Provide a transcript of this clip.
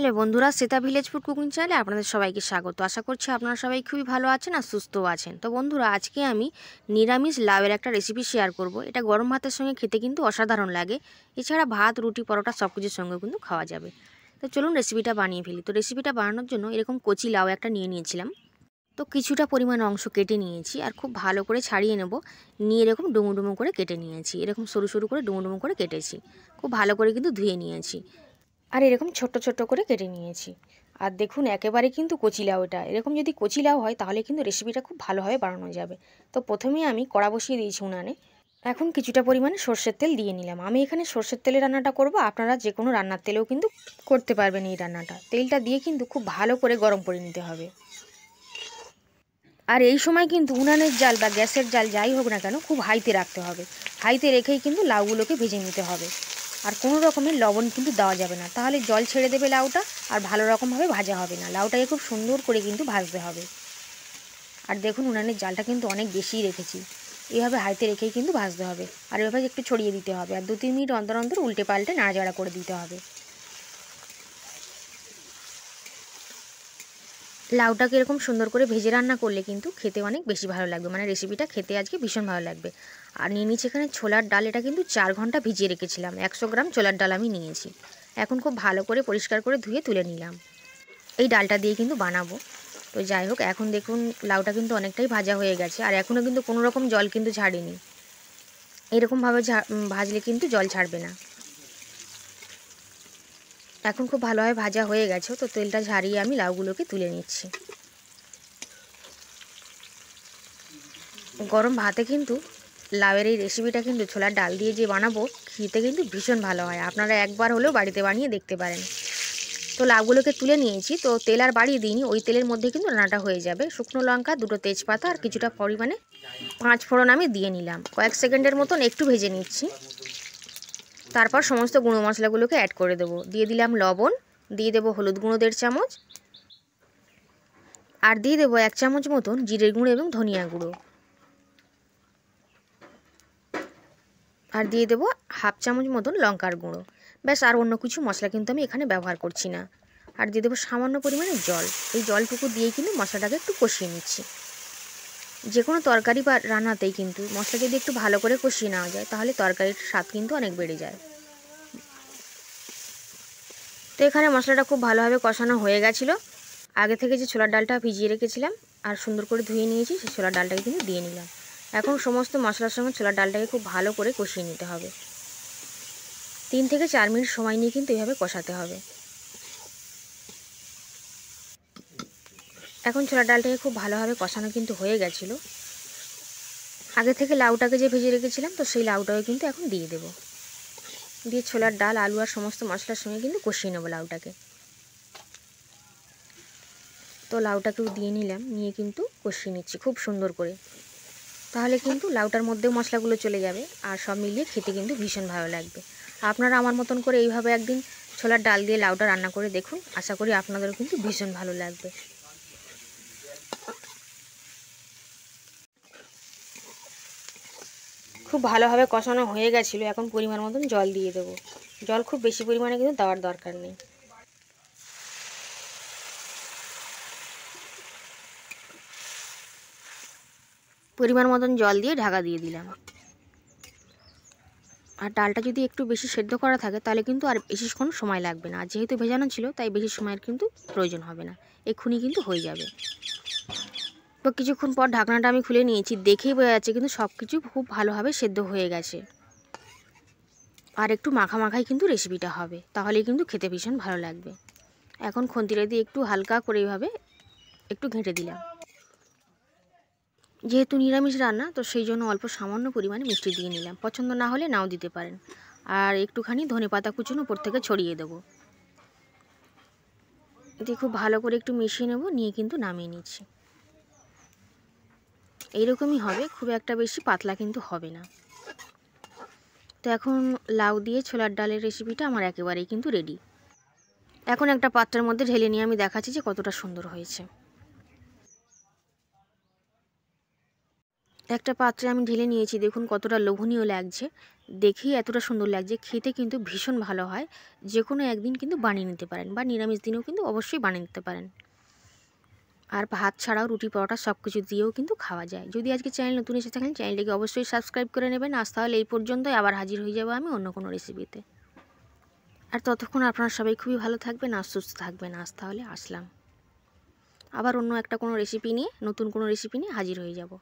Hello বন্ধুরা, Shweta village food cooking চ্যানেলে আপনাদের সবাইকে স্বাগত। আশা করছি আপনারা সবাই খুবই ভালো আছেন আর সুস্থও আছেন। তো বন্ধুরা, আজকে আমি নিরামিষ লাউয়ের একটা রেসিপি শেয়ার করব। এটা গরম ভাতের সঙ্গে খেতে কিন্তু অসাধারণ লাগে। এছাড়া ভাত, রুটি, পরোটা সব কিছুর সঙ্গে কিন্তু খাওয়া যাবে। তো চলুন রেসিপিটা বানিয়ে ফেলি। তো রেসিপিটা বানানোর জন্য এরকম কচি লাউ একটা নিয়ে নিয়েছিলাম। তো কিছুটা পরিমাণ অংশ কেটে নিয়েছি আর খুব ভালো করে ছাড়িয়ে নেব। নিয়ে এরকম ডুমো ডুমো করে কেটে নিয়েছি। এরকম সরু সরু করে ডুমো ডুমো করে কেটেছি। খুব ভালো করে কিন্তু ধুয়ে নিয়েছি আর এরকম ছোট্ট ছোট্ট করে কেটে নিয়েছি। আর দেখুন, একেবারে কিন্তু কচি লাউ এটা। এরকম যদি কচি লাউ হয় তাহলে কিন্তু রেসিপিটা খুব ভালোভাবে বানানো যাবে। তো প্রথমেই আমি কড়া বসিয়ে দিয়েছি উনানে। এখন কিছুটা পরিমাণে সর্ষের তেল দিয়ে নিলাম। আমি এখানে সর্ষের তেলে রান্নাটা করব, আপনারা যে কোনো রান্নার তেলেও কিন্তু করতে পারবেন এই রান্নাটা। তেলটা দিয়ে কিন্তু খুব ভালো করে গরম করে নিতে হবে। আর এই সময় কিন্তু উনানের জাল বা গ্যাসের জাল যাই হোক না কেন খুব হাইতে রাখতে হবে। হাইতে রেখেই কিন্তু লাউগুলোকে ভেজে নিতে হবে। আর কোনো রকমের লবণ কিন্তু দেওয়া যাবে না, তাহলে জল ছেড়ে দেবে লাউটা আর ভালো রকমভাবে ভাজা হবে না। লাউটাকে খুব সুন্দর করে কিন্তু ভাজতে হবে। আর দেখুন, উনানের জালটা কিন্তু অনেক বেশিই রেখেছি। এইভাবে হাইতে রেখেই কিন্তু ভাজতে হবে। আর এভাবে একটু ছড়িয়ে দিতে হবে আর 2-3 মিনিট অন্তর অন্তর উল্টে পাল্টে নাড়াচাড়া করে দিতে হবে। লাউটাকে এরকম সুন্দর করে ভেজে রান্না করলে কিন্তু খেতে অনেক বেশি ভালো লাগবে, মানে রেসিপিটা খেতে আজকে ভীষণ ভালো লাগবে। আর নিয়ে নিচ্ছি এখানে ছোলার ডাল। এটা কিন্তু 4 ঘন্টা ভিজিয়ে রেখেছিলাম। 100 গ্রাম ছোলার ডাল আমি নিয়েছি। এখন খুব ভালো করে পরিষ্কার করে ধুয়ে তুলে নিলাম। এই ডালটা দিয়ে কিন্তু বানাবো। তো যাই হোক, এখন দেখুন লাউটা কিন্তু অনেকটাই ভাজা হয়ে গেছে আর এখনও কিন্তু কোনো রকম জল কিন্তু ছাড়েনি। এরকমভাবে ভাজলে কিন্তু জল ছাড়বে না। এখন খুব ভালোভাবে ভাজা হয়ে গেছে। তো তেলটা ঝারিয়ে আমি লাউগুলোকে তুলে নিচ্ছি। গরম ভাতে কিন্তু লাউয়ের এই রেসিপিটা কিন্তু ছোলার ডাল দিয়ে যে বানাবো, খেতে কিন্তু ভীষণ ভালো হয়। আপনারা একবার হলেও বাড়িতে বানিয়ে দেখতে পারেন। তো লাউগুলোকে তুলে নিয়েছি। তো তেল আর বাড়িয়ে দিইনি, ওই তেলের মধ্যে কিন্তু রান্নাটা হয়ে যাবে। শুকনো লঙ্কা, 2টো তেজপাতা আর কিছুটা পরিমাণে 5 ফোড়ন আমি দিয়ে নিলাম। কয়েক সেকেন্ডের মতন একটু ভেজে নিচ্ছি। তারপর সমস্ত গুঁড়ো মশলাগুলোকে অ্যাড করে দেবো। দিয়ে দিলাম লবণ, দিয়ে দেবো হলুদ গুঁড়ো 1.5 চামচ, আর দিয়ে দেবো 1 চামচ মতন জিরের গুঁড়ো এবং ধনিয়া গুঁড়ো, আর দিয়ে দেবো 1/2 চামচ মতন লঙ্কার গুঁড়ো। ব্যাস, আর অন্য কিছু মশলা কিন্তু আমি এখানে ব্যবহার করছি না। আর দিয়ে দেবো সামান্য পরিমাণে জল। এই জলটুকু দিয়েই কিন্তু মশলাটাকে একটু কষিয়ে নিচ্ছি। যে কোনো তরকারি বা রান্নাতেই কিন্তু মশলা যদি একটু ভালো করে কষিয়ে নেওয়া যায় তাহলে তরকারির স্বাদ কিন্তু অনেক বেড়ে যায়। তো এখানে মশলাটা খুব ভালোভাবে কষানো হয়ে গেছিলো। আগে থেকে যে ছোলার ডালটা ভিজিয়ে রেখেছিলাম আর সুন্দর করে ধুয়ে নিয়েছি, সেই ছোলার ডালটাকে কিন্তু দিয়ে নিলাম। এখন সমস্ত মশলার সঙ্গে ছোলার ডালটাকে খুব ভালো করে কষিয়ে নিতে হবে। 3 থেকে 4 মিনিট সময় নিয়ে কিন্তু এভাবে কষাতে হবে। এখন ছোলার ডালটাকে খুব ভালোভাবে কষানো কিন্তু হয়ে গেছিলো। আগে থেকে লাউটাকে যে ভেজে রেখেছিলাম, তো সেই লাউটাকে কিন্তু এখন দিয়ে দেব। দিয়ে ছোলার ডাল, আলু আর সমস্ত মশলার সঙ্গে কিন্তু কষিয়ে নেবো লাউটাকে। তো লাউটাকেও দিয়ে নিলাম, নিয়ে কিন্তু কষিয়ে নিচ্ছি খুব সুন্দর করে। তাহলে কিন্তু লাউটার মধ্যেও মশলাগুলো চলে যাবে আর সব মিলিয়ে খেতে কিন্তু ভীষণ ভালো লাগবে। আপনারা আমার মতন করে এইভাবে একদিন ছোলার ডাল দিয়ে লাউটা রান্না করে দেখুন। আশা করি আপনাদেরও কিন্তু ভীষণ ভালো লাগবে। খুব ভালোভাবে কষানো হয়ে গেছিলো। এখন পরিমাণ মতন জল দিয়ে দেবো। জল খুব বেশি পরিমাণে কিন্তু দেওয়ার দরকার নেই। পরিমাণ মতন জল দিয়ে ঢাকা দিয়ে দিলাম। আর ডালটা যদি একটু বেশি সেদ্ধ করা থাকে তাহলে কিন্তু আর বেশিক্ষণ সময় লাগবে না। আর যেহেতু ভেজানো ছিল তাই বেশি সময়ের কিন্তু প্রয়োজন হবে না, এক্ষুনি কিন্তু হয়ে যাবে। তো কিছুক্ষণ পর ঢাকনাটা আমি খুলে নিয়েছি। দেখেই বোঝা যাচ্ছে কিন্তু সব কিছু খুব ভালোভাবে সেদ্ধ হয়ে গেছে। আর একটু মাখা মাখাই কিন্তু রেসিপিটা হবে, তাহলেই কিন্তু খেতে ভীষণ ভালো লাগবে। এখন খুন্তিটা দিয়ে একটু হালকা করে এইভাবে একটু ঘেঁটে দিলাম। যেহেতু নিরামিষ রান্না, তো সেই জন্য অল্প সামান্য পরিমাণে মিষ্টি দিয়ে নিলাম। পছন্দ না হলে নাও দিতে পারেন। আর একটুখানি ধনেপাতা কুচুনো উপর থেকে ছড়িয়ে দেবো। দিয়ে খুব ভালো করে একটু মিশিয়ে নেব, নিয়ে কিন্তু নামিয়ে নিচ্ছি। এইরকমই হবে, খুব একটা বেশি পাতলা কিন্তু হবে না। তো এখন লাউ দিয়ে ছোলার ডালের রেসিপিটা আমার একেবারেই কিন্তু রেডি। এখন একটা পাত্রের মধ্যে ঢেলে নিয়ে আমি দেখাচ্ছি যে কতটা সুন্দর হয়েছে। একটা পাত্রে আমি ঢেলে নিয়েছি, দেখুন কতটা লোভনীয় লাগছে। দেখেই এতটা সুন্দর লাগছে, খেতে কিন্তু ভীষণ ভালো হয়। যে কোনো একদিন কিন্তু বানিয়ে নিতে পারেন, বা নিরামিষ দিনেও কিন্তু অবশ্যই বানিয়ে নিতে পারেন। আর ভাত ছাড়াও রুটি পরোটা সব কিছু দিয়েও কিন্তু খাওয়া যায়। যদি আজকে চ্যানেল নতুন এসে থাকেন, চ্যানেলটিকে অবশ্যই সাবস্ক্রাইব করে নেবেন। আজ তাহলে এই পর্যন্তই, আবার হাজির হয়ে যাবো আমি অন্য কোনো রেসিপিতে। আর ততক্ষণ আপনারা সবাই খুবই ভালো থাকবেন আর সুস্থ থাকবেন। আজ তাহলে আসলাম, আবার অন্য একটা কোনো রেসিপি নিয়ে, নতুন কোনো রেসিপি নিয়ে হাজির হয়ে যাব।